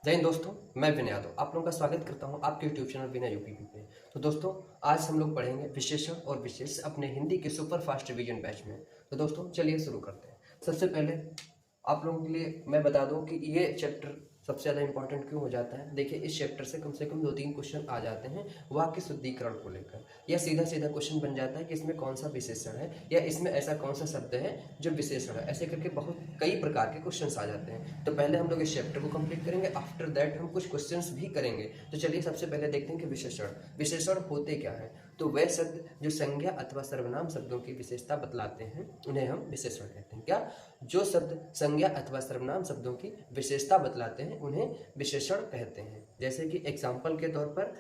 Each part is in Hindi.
जय हिंद दोस्तों, मैं विनय यादव आप लोगों का स्वागत करता हूं आपके यूट्यूब चैनल विनय यूपीपी पे। तो दोस्तों, आज हम लोग पढ़ेंगे विशेषण और विशेष अपने हिंदी के सुपर फास्ट रिवीजन बैच में। तो दोस्तों चलिए शुरू करते हैं। सबसे पहले आप लोगों के लिए मैं बता दूं कि ये चैप्टर सबसे ज़्यादा इंपॉर्टेंट क्यों हो जाता है। देखिए, इस चैप्टर से कम 2-3 क्वेश्चन आ जाते हैं वाक्य शुद्धिकरण को लेकर। या सीधा सीधा क्वेश्चन बन जाता है कि इसमें कौन सा विशेषण है या इसमें ऐसा कौन सा शब्द है जो विशेषण है। ऐसे करके बहुत कई प्रकार के क्वेश्चंस आ जाते हैं। तो पहले हम लोग इस चैप्टर को कंप्लीट करेंगे, आफ्टर दैट हम कुछ क्वेश्चंस भी करेंगे। तो चलिए सबसे पहले देखते हैं कि विशेषण होते क्या है। तो वह शब्द जो संज्ञा अथवा सर्वनाम शब्दों की विशेषता बतलाते हैं उन्हें हम विशेषण कहते हैं। क्या? जो शब्द संज्ञा अथवा सर्वनाम शब्दों की विशेषता बतलाते हैं उन्हें विशेषण कहते हैं। जैसे कि एग्जाम्पल के तौर पर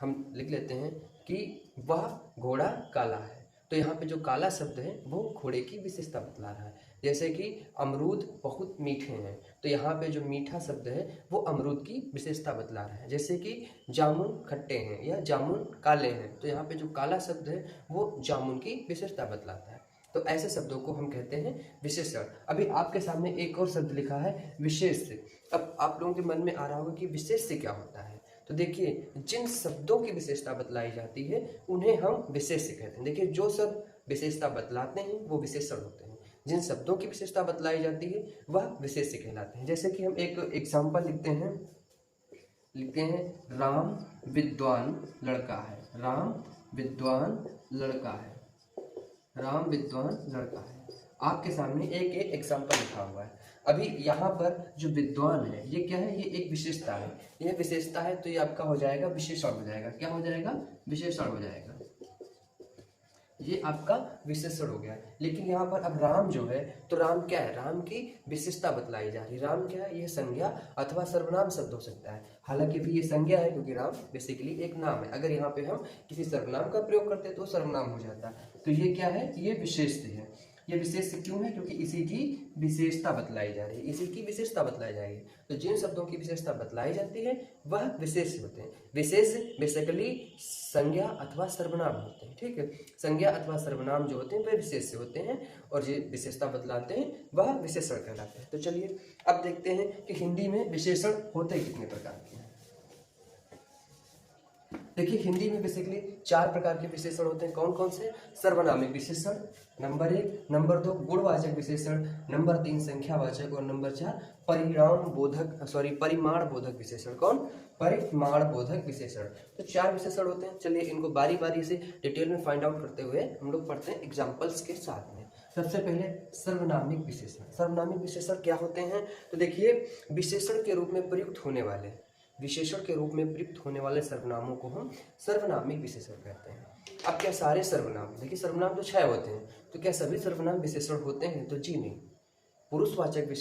हम लिख लेते हैं कि वह घोड़ा काला है। तो यहाँ पे जो काला शब्द है वो घोड़े की विशेषता बतला रहा है। जैसे कि अमरूद बहुत मीठे हैं, तो यहाँ पे जो मीठा शब्द है वो अमरूद की विशेषता बतला रहा है। जैसे कि जामुन खट्टे हैं या जामुन काले हैं, तो यहाँ पे जो काला शब्द है वो जामुन की विशेषता बतलाता है। तो ऐसे शब्दों को हम कहते हैं विशेषण। अभी आपके सामने एक और शब्द लिखा है विशेष से। अब आप लोगों के मन में आ रहा होगा कि विशेष से क्या होता है। तो देखिए, जिन शब्दों की विशेषता बतलाई जाती है उन्हें हम विशेष कहते हैं। देखिए, जो शब्द विशेषता बतलाते हैं वो विशेषण होते हैं। जिन शब्दों की विशेषता बतलाई जाती है वह विशेष कहलाते हैं। जैसे कि हम एक एग्जाम्पल लिखते हैं राम विद्वान लड़का है। राम विद्वान लड़का है। राम विद्वान लड़का है। आपके सामने एक एग्जाम्पल लिखा हुआ है। अभी यहाँ पर जो विद्वान है ये क्या है? ये एक विशेषता है। यह विशेषता है तो ये आपका हो जाएगा विशेषण हो जाएगा। क्या हो जाएगा? विशेषण हो जाएगा। ये आपका विशेषण हो गया। लेकिन यहाँ पर अब राम जो है, तो राम क्या है? राम की विशेषता बतलाई जा रही है। राम क्या है? ये संज्ञा अथवा सर्वनाम शब्द हो सकता है। हालांकि भी ये संज्ञा है क्योंकि राम बेसिकली एक नाम है। अगर यहाँ पे हम किसी सर्वनाम का प्रयोग करते तो सर्वनाम हो जाता। तो ये क्या है? ये विशेष है। ये विशेष क्यों है? क्योंकि इसी की विशेषता बतलाई जा रही है। इसी की विशेषता बतलाई जाएगी। तो जिन शब्दों की विशेषता बतलाई जाती है वह विशेष होते हैं। विशेष बेसिकली संज्ञा अथवा सर्वनाम होते हैं। ठीक है, संज्ञा अथवा सर्वनाम जो होते हैं वे विशेष होते हैं और जो विशेषता बतलाते हैं वह विशेषण कहलाते हैं। तो चलिए अब देखते हैं कि हिंदी में विशेषण होते कितने प्रकार के हैं। देखिए, हिंदी में बेसिकली 4 प्रकार के विशेषण होते हैं। कौन कौन से? सर्वनामिक विशेषण नंबर 1, नंबर 2 गुणवाचक विशेषण, नंबर 3 संख्यावाचक और नंबर 4 परिमाण बोधक विशेषण। कौन? परिमाण बोधक विशेषण। तो 4 विशेषण होते हैं। चलिए इनको बारी बारी से डिटेल में फाइंड आउट करते हुए हम लोग पढ़ते हैं एग्जाम्पल्स के साथ में। सबसे पहले सर्वनामिक विशेषण। सर्वनामिक विशेषण क्या होते हैं? तो देखिए, विशेषण के रूप में प्रयुक्त होने वाले सर्वनामों को हम सर्वनामिक विशेषण कहते हैं। अब क्या सारे सर्वनाम? देखिए, सर्वनाम तो 6 होते हैं, तो क्या सभी सर्वनाम विशेषण होते हैं? तो जी नहीं। पुरुषवाचक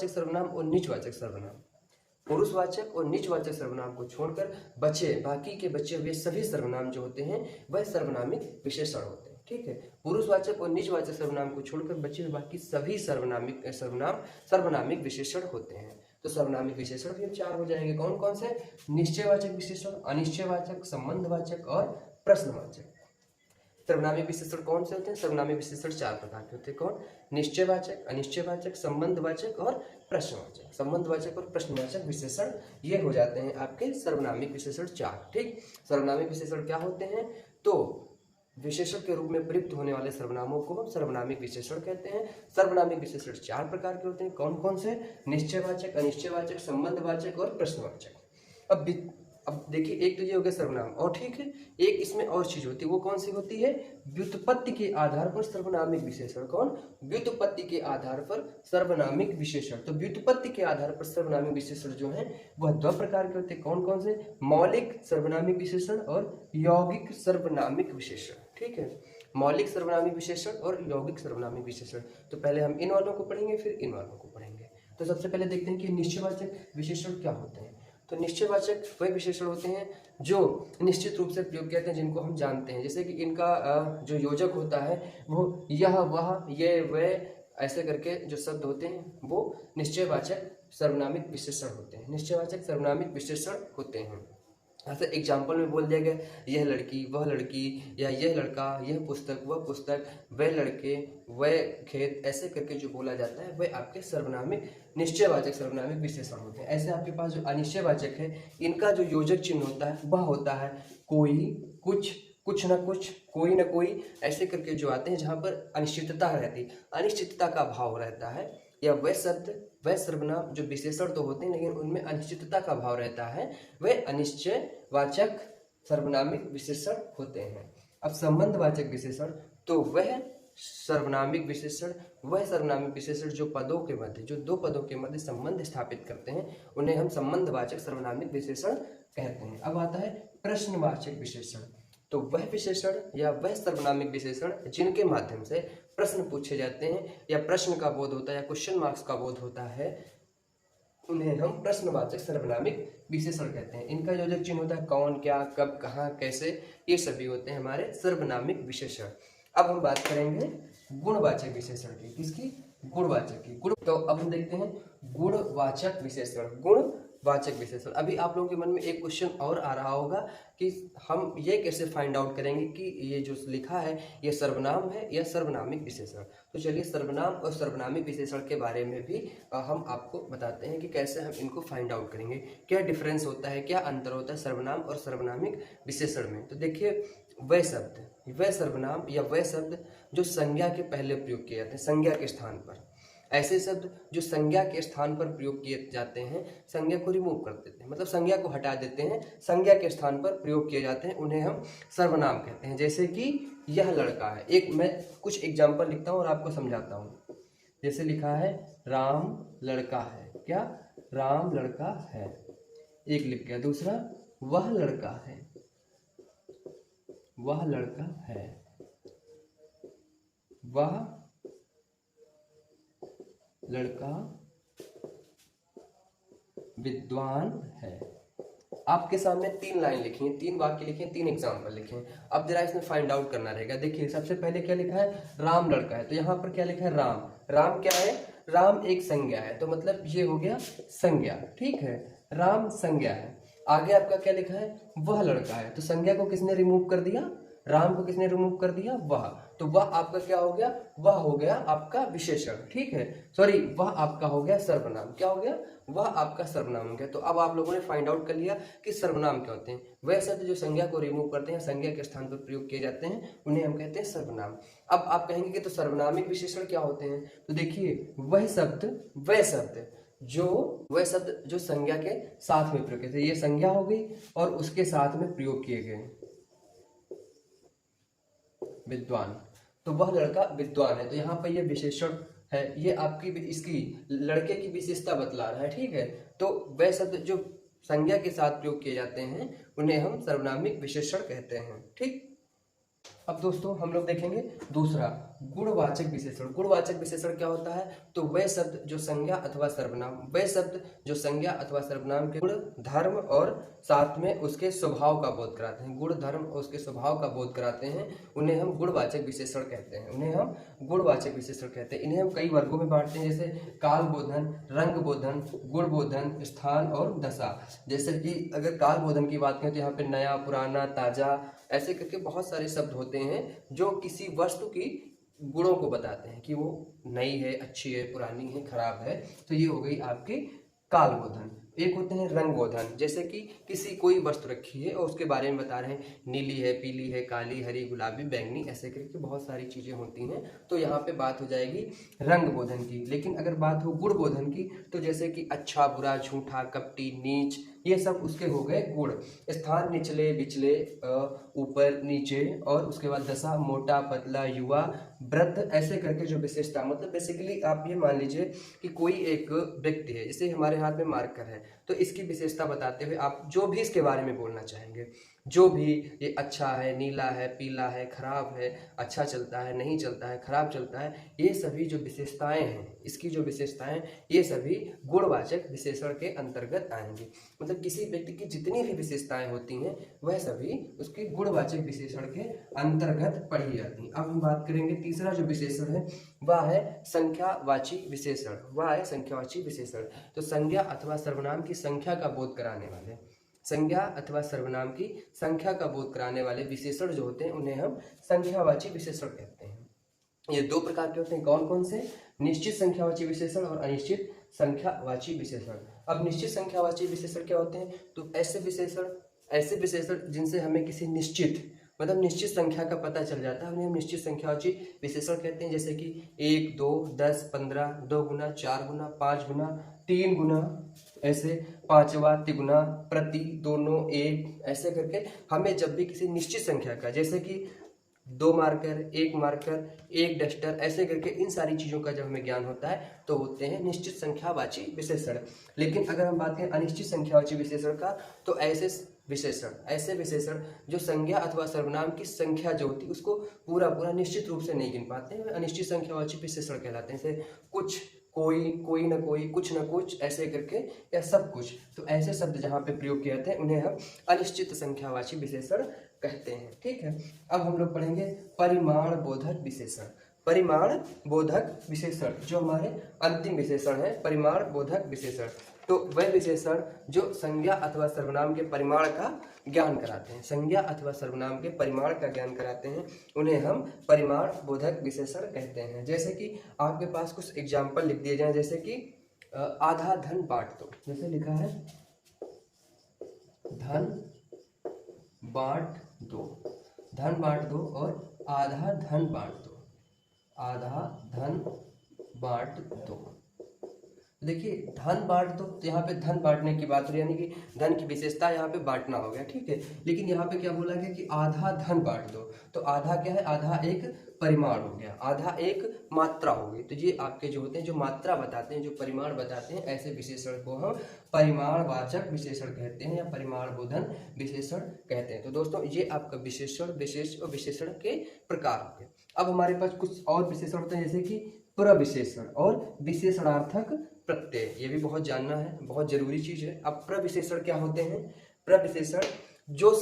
सर्वनाम और नीचवाचक सर्वनाम, पुरुषवाचक और नीचवाचक सर्वनाम को छोड़कर बाकी के बचे हुए सभी सर्वनाम जो होते हैं वह सर्वनामिक विशेषण होते हैं। ठीक है, पुरुषवाचक और नीचवाचक सर्वनाम को छोड़कर बचे हुए बाकी सभी सर्वनामिक विशेषण होते हैं। तो सर्वनामिक विशेषण भी 4 हो जाएंगे। कौन कौन से? निश्चयवाचक विशेषण, अनिश्चयवाचक, संबंधवाचक और प्रश्नवाचक। सर्वनामिक विशेषण कौन से होते हैं? सर्वनामिक विशेषण 4 प्रकार के होते हैं। कौन? निश्चयवाचक, अनिश्चयवाचक, संबंधवाचक और प्रश्नवाचक। संबंधवाचक और प्रश्नवाचक विशेषण ये हो जाते हैं आपके सर्वनामिक विशेषण 4। ठीक, सर्वनामिक विशेषण क्या होते हैं? तो विशेषण के रूप में प्रयुक्त होने वाले सर्वनामों को हम सर्वनामिक विशेषण कहते हैं। सर्वनामिक विशेषण 4 प्रकार के होते हैं। कौन कौन से? निश्चयवाचक, अनिश्चयवाचक, संबंधवाचक और प्रश्नवाचक। अब देखिए, एक तो ये हो गया सर्वनाम, और ठीक है, एक इसमें और चीज होती है। वो कौन सी होती है? व्युत्पत्ति के आधार पर सर्वनामिक विशेषण। कौन? व्युत्पत्ति के आधार पर सर्वनामिक विशेषण। तो व्युत्पत्ति के आधार पर सर्वनामिक विशेषण जो है वह 2 प्रकार के होते हैं। कौन कौन से? मौलिक सर्वनामिक विशेषण और यौगिक सर्वनामिक विशेषण। ठीक है, मौलिक सर्वनामिक विशेषण और यौगिक सर्वनामिक विशेषण। तो पहले हम इन वालों को पढ़ेंगे, फिर इन वालों को पढ़ेंगे। तो सबसे पहले देखते हैं कि निश्चयवाचक विशेषण क्या होते हैं। तो निश्चयवाचक वह विशेषण होते हैं जो निश्चित रूप से प्रयोग किए जाते हैं, जिनको हम जानते हैं। जैसे कि इनका जो योजक होता है वो यह, वह, ये, वह, ऐसे करके जो शब्द होते हैं वो निश्चयवाचक सर्वनामिक विशेषण होते हैं। निश्चयवाचक सर्वनामिक विशेषण होते हैं। ऐसे एग्जाम्पल में बोल दिया गया यह लड़की वह लड़की, या यह लड़का यह पुस्तक वह पुस्तक, वह लड़के वह खेत, ऐसे करके जो बोला जाता है वह आपके सर्वनामिक निश्चयवाचक सर्वनामिक विशेषण होते हैं। ऐसे आपके पास जो अनिश्चयवाचक है इनका जो योजक चिन्ह होता है वह होता है कोई, कुछ, कुछ न कुछ, कोई न कोई, ऐसे करके जो आते हैं जहाँ पर अनिश्चितता रहती, अनिश्चितता का भाव रहता है। या वह शब्द वह सर्वनाम जो विशेषण तो होते हैं लेकिन उनमें अनिश्चितता का भाव रहता है, वह अनिश्चयवाचक सर्वनामिक विशेषण होते हैं। अब संबंधवाचक विशेषण तो वह सर्वनामिक विशेषण, वह सर्वनामिक विशेषण जो पदों के मध्य, जो दो पदों के मध्य संबंध स्थापित करते हैं उन्हें हम संबंधवाचक सर्वनामिक विशेषण कहते हैं। अब आता है प्रश्नवाचक विशेषण। तो वह विशेषण या वह सर्वनामिक विशेषण जिनके माध्यम से प्रश्न पूछे जाते हैं या प्रश्न का बोध होता है या क्वेश्चन मार्क्स का बोध होता है, उन्हें हम प्रश्नवाचक सर्वनामिक विशेषण कहते हैं। इनका योजक चिन्ह होता है कौन, क्या, कब, कहाँ, कैसे, ये सभी होते हैं हमारे सर्वनामिक विशेषण। अब हम बात करेंगे गुणवाचक विशेषण की। किसकी? गुणवाचक की। गुण तो अब हम देखते हैं गुणवाचक विशेषण। गुणवाचक विशेषण, अभी आप लोगों के मन में एक क्वेश्चन और आ रहा होगा कि हम ये कैसे फाइंड आउट करेंगे कि ये जो लिखा है ये सर्वनाम है या सर्वनामिक विशेषण। तो चलिए सर्वनाम और सर्वनामिक विशेषण के बारे में भी हम आपको बताते हैं कि कैसे हम इनको फाइंड आउट करेंगे, क्या डिफरेंस होता है, क्या अंतर होता है सर्वनाम और सर्वनामिक विशेषण में। तो देखिए वह शब्द, वह सर्वनाम या वह शब्द जो संज्ञा के पहले प्रयोग किए जाते हैं, संज्ञा के स्थान पर। ऐसे शब्द जो संज्ञा के स्थान पर प्रयोग किए जाते हैं, संज्ञा को रिमूव कर देते हैं, मतलब संज्ञा को हटा देते हैं, संज्ञा के स्थान पर प्रयोग किए जाते हैं, उन्हें हम सर्वनाम कहते हैं। जैसे कि यह लड़का है, एक मैं कुछ एग्जाम्पल लिखता हूँ और आपको समझाता हूँ। जैसे लिखा है राम लड़का है, क्या? राम लड़का है, एक लिख गया। दूसरा वह लड़का है, वह लड़का है, वह लड़का विद्वान है। आपके सामने 3 लाइन लिखी है, 3 वाक्य लिखे हैं, 3 एग्जाम्पल लिखे हैं। अब जरा इसमें फाइंड आउट करना रहेगा। देखिए सबसे पहले क्या लिखा है? राम लड़का है, तो यहाँ पर क्या लिखा है? राम। राम क्या है? राम एक संज्ञा है, तो मतलब ये हो गया संज्ञा, ठीक है, राम संज्ञा है। आगे आपका क्या लिखा है? वह लड़का है, तो संज्ञा को किसने रिमूव कर दिया? राम को किसने रिमूव कर दिया? वह। तो वह आपका क्या हो गया? वह हो गया आपका विशेषण, ठीक है, सॉरी वह आपका हो गया सर्वनाम। क्या हो गया? वह आपका सर्वनाम हो गया। तो अब आप लोगों ने फाइंड आउट कर लिया कि सर्वनाम क्या होते हैं। वह शब्द जो संज्ञा को रिमूव करते हैं, संज्ञा के स्थान पर प्रयोग किए जाते हैं, उन्हें हम कहते हैं सर्वनाम। अब आप कहेंगे कि तो सर्वनामिक विशेषण क्या होते हैं? तो देखिए वह शब्द जो संज्ञा के साथ में प्रयोग किए थे, ये संज्ञा हो गई और उसके साथ में प्रयोग किए गए विद्वान, तो वह लड़का विद्वान है। तो यहाँ पर ये विशेषण है, ये आपकी इसकी लड़के की विशेषता बतला रहा है, ठीक है। तो वह शब्द जो संज्ञा के साथ प्रयोग किए जाते हैं उन्हें हम सर्वनामिक विशेषण कहते हैं, ठीक। अब दोस्तों हम लोग देखेंगे दूसरा गुणवाचक विशेषण। गुणवाचक विशेषण क्या होता है? तो वह शब्द जो संज्ञा अथवा सर्वनाम, वह शब्द जो संज्ञा अथवा सर्वनाम के गुण, धर्म और साथ में उसके स्वभाव का बोध कराते हैं, गुण, धर्म और उसके स्वभाव का बोध कराते हैं, उन्हें हम गुणवाचक विशेषण कहते हैं, उन्हें हम गुणवाचक विशेषण कहते हैं। इन्हें हम कई वर्गों में बांटते हैं, जैसे काल बोधन, रंग बोधन, गुण बोधन, स्थान और दशा। जैसे कि अगर काल बोधन की बात करें तो यहाँ पे नया, पुराना, ताजा, ऐसे करके बहुत सारे शब्द होते हैं जो किसी वस्तु की गुणों को बताते हैं कि वो नई है, अच्छी है, पुरानी है, खराब है। तो ये हो गई आपकी काल बोधन। एक होते हैं रंग बोधन, जैसे कि किसी कोई वस्तु रखी है और उसके बारे में बता रहे हैं, नीली है, पीली है, काली, हरी, गुलाबी, बैंगनी, ऐसे करके बहुत सारी चीजें होती हैं। तो यहाँ पे बात हो जाएगी रंग बोधन की। लेकिन अगर बात हो गुण बोधन की तो जैसे कि अच्छा, बुरा, झूठा, कपटी, नीच, ये सब उसके हो गए गुण। स्थान निचले, बिचले, ऊपर, नीचे, और उसके बाद दशा, मोटा, पतला, युवा, वृद्ध, ऐसे करके जो विशेषता, मतलब बेसिकली आप ये मान लीजिए कि कोई एक व्यक्ति है, जैसे हमारे हाथ में मार्कर है, तो इसकी विशेषता बताते हुए आप जो भी इसके बारे में बोलना चाहेंगे, जो भी, ये अच्छा है, नीला है, पीला है, खराब है, अच्छा चलता है, नहीं चलता है, खराब चलता है, ये सभी जो विशेषताएं हैं, इसकी जो विशेषताएं, ये सभी गुणवाचक विशेषण के अंतर्गत आएंगी। मतलब किसी व्यक्ति की जितनी भी विशेषताएं होती हैं वह सभी उसके गुणवाचक विशेषण के अंतर्गत पढ़ी जाती हैं। अब हम बात करेंगे तीसरा जो विशेषण है वह है संख्यावाची विशेषण। वह है संख्यावाची विशेषण। तो संज्ञा अथवा सर्वनाम की संख्या का बोध कराने वाले, संज्ञा अथवा सर्वनाम की संख्या का बोध कराने वाले विशेषण जो होते हैं उन्हें हम संख्यावाची विशेषण कहते हैं। ये दो प्रकार के होते हैं, कौन कौन से? निश्चित संख्यावाची विशेषण और अनिश्चित संख्यावाची विशेषण। अब निश्चित संख्यावाची विशेषण क्या होते हैं? तो ऐसे विशेषण जिनसे हमें किसी निश्चित मतलब निश्चित संख्या का पता चल जाता है, उन्हें हम निश्चित संख्यावाची विशेषण कहते हैं। जैसे कि 1, 2, 10, 15, 2 गुना, 4 गुना, 5 गुना, 3 गुना, ऐसे 5वां, तिगुना, प्रति, दोनों, एक, ऐसे करके हमें जब भी किसी निश्चित संख्या का, जैसे कि 2 मार्कर, 1 मार्कर, 1 डस्टर, ऐसे करके इन सारी चीज़ों का जब हमें ज्ञान होता है तो होते हैं निश्चित संख्यावाची विशेषण। लेकिन अगर हम बात करें अनिश्चित संख्यावाची विशेषण का, तो ऐसे विशेषण जो संज्ञा अथवा सर्वनाम की संख्या जो होती है उसको पूरा निश्चित रूप से नहीं गिन पाते हैं, अनिश्चित संख्यावाची विशेषण कहलाते हैं। जैसे कुछ, कोई न कोई, कुछ न कुछ, ऐसे करके, या सब कुछ। तो ऐसे शब्द जहाँ पे प्रयोग किए जाते हैं उन्हें हम अनिश्चित संख्यावाची विशेषण कहते हैं। ठीक है, अब हम लोग पढ़ेंगे परिमाण बोधक विशेषण। परिमाण बोधक विशेषण जो हमारे अंतिम विशेषण है, परिमाण बोधक विशेषण। तो वह विशेषण जो संज्ञा अथवा सर्वनाम के परिमाण का ज्ञान कराते हैं, संज्ञा अथवा सर्वनाम के परिमाण का ज्ञान कराते हैं, उन्हें हम परिमाण बोधक विशेषण कहते हैं। जैसे कि आपके पास कुछ एग्जाम्पल लिख दिए जाएं, जैसे कि आधा धन बांट दो, जैसे लिखा है धन बांट दो और आधा धन बांट दो, आधा धन बांट दो। देखिए धन बांट दो, तो यहाँ पे धन बांटने की बात हो रही है, यानी कि धन की विशेषता यहाँ पे बांटना हो गया। ठीक है, लेकिन यहाँ पे क्या बोला गया कि आधा धन बांट दो, तो आधा क्या है? आधा एक परिमाण हो गया, आधा एक मात्रा हो गई। तो ये आपके जो होते हैं, जो मात्रा बताते हैं, जो परिमाण बताते हैं, ऐसे विशेषण को हम परिमाणवाचक विशेषण कहते हैं या परिमाण बोधन विशेषण कहते हैं। तो दोस्तों ये आपका विशेषण, विशेष और विशेषण के प्रकार होते हैं। अब हमारे पास कुछ और विशेषण होते हैं, जैसे कि प्रविशेषण और विशेषणार्थक प्रत्यय। ये भी बहुत जानना है, बहुत जरूरी चीज है। अब प्रविशेषण क्या होते हैं? प्रविशेषण जो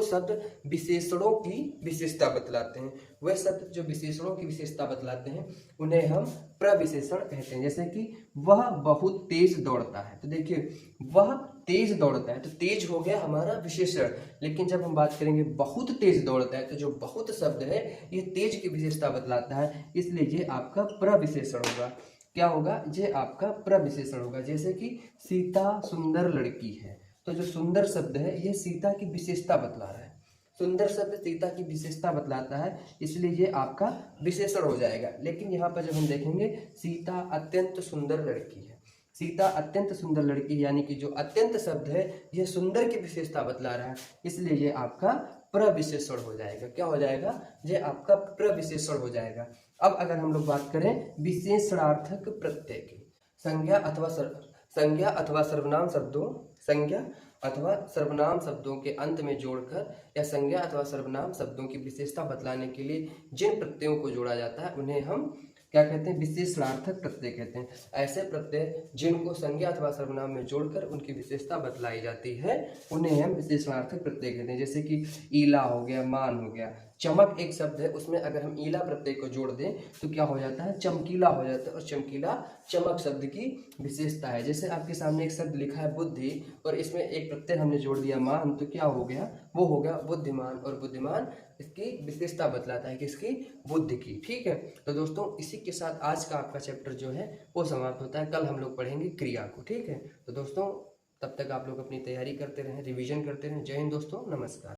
शब्द विशेषणों की विशेषता बतलाते हैं, वह शब्द जो विशेषणों की विशेषता बतलाते हैं उन्हें हम प्रविशेषण कहते हैं। जैसे कि वह बहुत तेज दौड़ता है, तो देखिए वह तेज दौड़ता है, तो तेज हो गया हमारा विशेषण। लेकिन जब हम बात करेंगे बहुत तेज दौड़ता है, तो जो बहुत शब्द है ये तेज की विशेषता बतलाता है, इसलिए ये आपका प्रविशेषण होगा। क्या होगा? ये आपका प्रविशेषण होगा। जैसे कि सीता सुंदर लड़की है, तो जो सुंदर शब्द है ये सीता की विशेषता बतला रहा है, सुंदर शब्द सीता की विशेषता बतलाता है, इसलिए ये आपका विशेषण हो जाएगा। लेकिन यहाँ पर जब हम देखेंगे सीता अत्यंत सुंदर लड़की है, सीता अत्यंत सुंदर लड़की, यानी कि जो अत्यंत शब्द है यह सुंदर की विशेषता बतला रहा है, इसलिए ये आपका प्रविशेषण हो जाएगा। क्या हो जाएगा? ये आपका प्रविशेषण हो जाएगा। अब अगर हम लोग बात करें विशेषणार्थक प्रत्यय की, संज्ञा अथवा सर्वनाम शब्दों के अंत में जोड़कर या संज्ञा अथवा सर्वनाम शब्दों की विशेषता बतलाने के लिए जिन प्रत्ययों को जोड़ा जाता है उन्हें हम क्या कहते हैं? विशेषणार्थक प्रत्यय कहते हैं। ऐसे प्रत्यय जिनको संज्ञा अथवा सर्वनाम में जोड़कर उनकी विशेषता बतलाई जाती है उन्हें हम विशेषणार्थक प्रत्यय कहते हैं। जैसे कि ईला हो गया, मान हो गया, चमक एक शब्द है, उसमें अगर हम ईला प्रत्यय को जोड़ दें तो क्या हो जाता है? चमकीला हो जाता है, और चमकीला चमक शब्द की विशेषता है। जैसे आपके सामने एक शब्द लिखा है बुद्धि, और इसमें एक प्रत्यय हमने जोड़ दिया मान, तो क्या हो गया? वो हो गया बुद्धिमान, और बुद्धिमान इसकी विशेषता बतलाता है किसकी? बुद्धि की। ठीक है, तो दोस्तों इसी के साथ आज का आपका चैप्टर जो है वो समाप्त होता है। कल हम लोग पढ़ेंगे क्रिया को। ठीक है, तो दोस्तों तब तक आप लोग अपनी तैयारी करते रहें, रिवीजन करते रहें। जय हिंद दोस्तों, नमस्कार।